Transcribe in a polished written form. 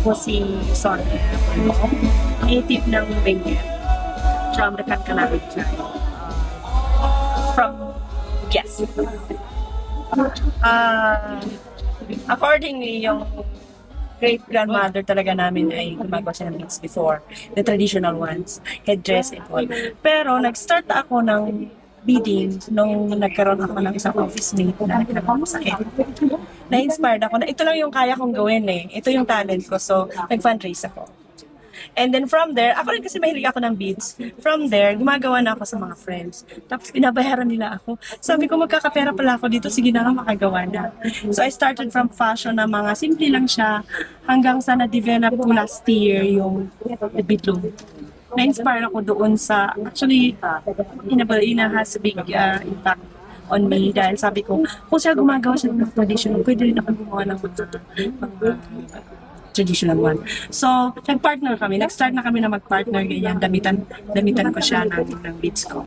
ko si Son Marlon, native ng Benguet, from the Kankanagan tribe. From, yes. Accordingly, yung great-grandmother talaga namin ay gumagawa siya ng beads before, the traditional ones, headdress and all. Pero nag-start ako ng beading nung nagkaroon ako ng isang office mate na nagkaroon ako sakit. Na-inspired ako na ito lang yung kaya kong gawin eh. Ito yung talent ko. So, nag-fundraise ako. And then from there, ako rin kasi mahilig ako ng beads. From there, gumagawa na ako sa mga friends. Tapos binabayaran nila ako. Sabi ko, magkakapera pala ako dito. Sige na nga, makagawa na. So I started from fashion na mga simple lang siya hanggang sa na-develop ko last year yung the bead loom. Na-inspire ako doon sa, actually, Ina has a big impact on me dahil sabi ko, kung siya gumagawa siya ng traditional, pwede rin ako gumawa ng mga traditional one. So, nag-partner kami. Nag-start na kami na mag-partner, ganyan. Damitan ko siya ng beads ko.